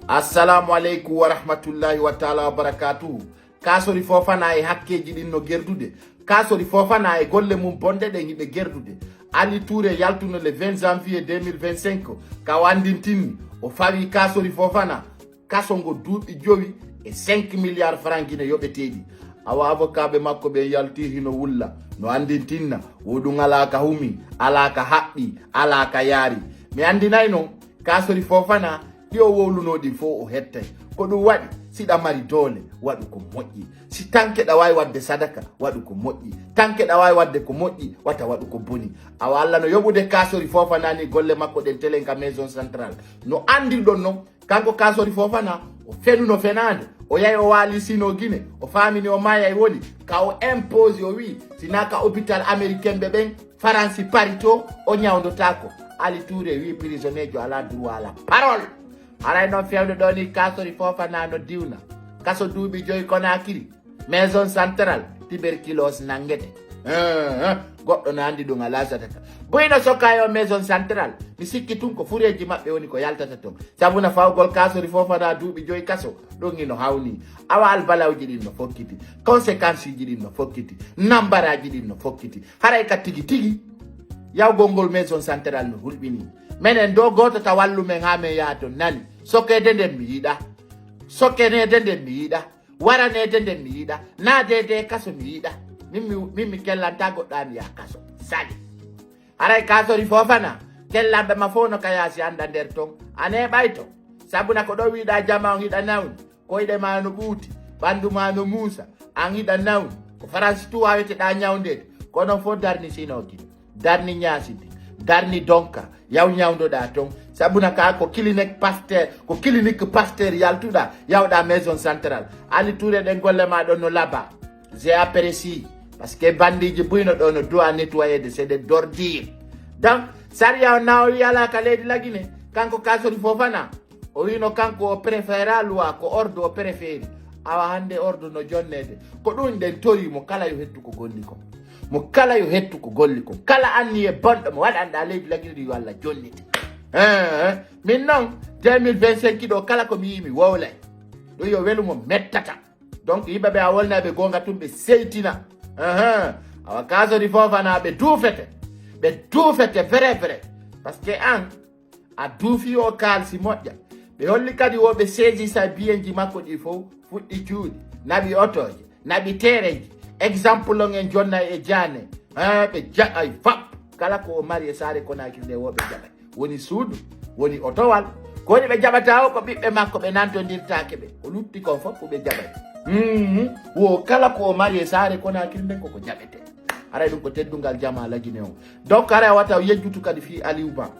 Assalamu alaikum wa rahmatullahi wa ta'ala wa barakatuhu. Kasori fofana e hakkeji din no gerdude. Kasori fofana e golle mum bonde de ngibe gerdude. Ali Touré yaltuno le 20 janvier 2025 ka wandintini o fawi kasori fofana kasongo duubi jowi e 5 milliards francs guinée yobetedi. Awa avocat makko be yalti hino wulla no andintinna wodu ngala ka humi ala ka habbi ala ka yari mi andinayno kasori fofana dio wowlunodi fo o hette ko dum wadi sida mari dole wadu ko moƴƴi si tanke da wawi wadde sadaka wadu ko moƴƴi tanke da wawi wadde ko moƴƴi wata wadu ko boni awa alla no yobude kasori fofana ni golle makko den telenka maison centrale no andidon no kanko kasori fofana o fenu no fenade o yayi o wali sino guinée o famini o maya e woni ka o impose o wi sinaka hôpital américain be ben france parito o nyawdotako Ali Touré wi prisonnier jo ala droit la parole aray no fewde do ni kasori fofana no diwna kaso duubi joy conakry maison centrale tuberculose nangete goddo no andi dum ala satata boyno sokayo maison centrale mi sikki tun ko fureji mabbe woni ko yaltata ton sabuna fawgol kasori fofana duubi joy kaso do ngino hawni awa albalawji din no fokkiti conséquences ji din no fokkiti nambaraji din no fokkiti haray ka tigi yaw gongol maison centrale no hulbini menen do goto ta wallu men ha men yaato nani sokede den mi yida sokene den mi yida warane den mi yida na de kaso mi yida mimmi kellanta goddami ya kaso sali haray kasori fofana kellambe ma fono kayasi anda der ton ane bayto sabuna ko do wiida jama on hida nawn ko ide ma no buuti bandu ma no musa an hida nawn ko faransi tu awete da nyawnde ko non fo darni sinoki darni nyasidi darni donka yaw nyawdo da ton sabuna ka ko clinique pasteur yaltuda yawda maison centrale Ali Touré den golle ma don no laba j'ai apprécié parce que bandiji buyno do no doit nettoyer de c'est des d'ordures donc sariya naw yala ka ledi la Guinée kanko kasori fofana o wino kanko o préféra loi ko ordo o préféri awa hande ordo no jonnede ko dun den tori mo kala yo hettu ko golli ko mo kala yo hettu ko golli ko kala anni e bondo mo wadanda leydi la Guinée walla jonnite min non 2025 do kala ko mi yimi wowlay do yo welu mo mettata donc yibabe a wolnabe gonga tumbe seytina awa kasori fofana be duufete vrai parce que an a duufi o kalsi moƴƴa be holli kadi wo be seji sa biyenji makko di fo fuddi juudi nabi otoje nabi tereji exemple ngen jonna e jane be jaay fap kala ko mari e sare konakry de wo be jabay woni suudu woni otowal ko ni be jabata o ko bibbe makko be nanto dirtaake be o lutti ko fop be jabay wo kala ko mari e sare konakry de ko jabete ara dum ko teddungal jama la Guinée o donc ara wata yejjutu kadi fi aliouba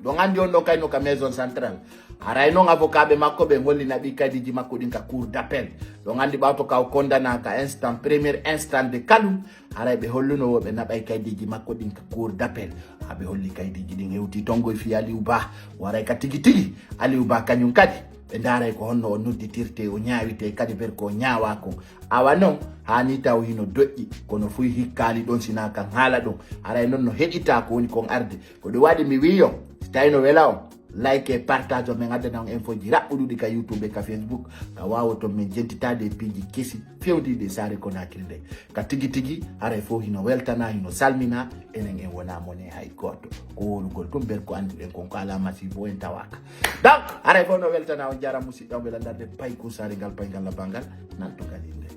do ngandi on do kayno ka maison centrale aray non avocat be makko be ngolli nabi kadiji makko din ka cour d'appel do ngandi bawto ka condamna ka instant premier instant de kalum aray be holluno wobe nabay kadiji makko din ka cour d'appel abe holli kadiji din hewti tongo fi aliouba waray ka tigi aliouba kanyum kadi be ndaray ko honno on nodditirte o nyaawite kadi ber ko nyaawa ko awa non hani taw hino doƴƴi kono fuy hikkali don sina kan hala don aray non no hedita ko woni kon arde ko do wadi mi wiyo tayno welaw like et partage men adana info ji rabbude ka YouTube ka Facebook ka wawo to men jentitade piji kesi fewdi de sare konakry de ka tigi are fo hino weltana hino salmina enen en wona mone hay goto ko wolugol tum ber ko andi en kon kala masibo en tawaka donc are fo no weltana on jara musidɗo be landade PAIKOUN SARRE ngal paygal la bangal nan to kalinde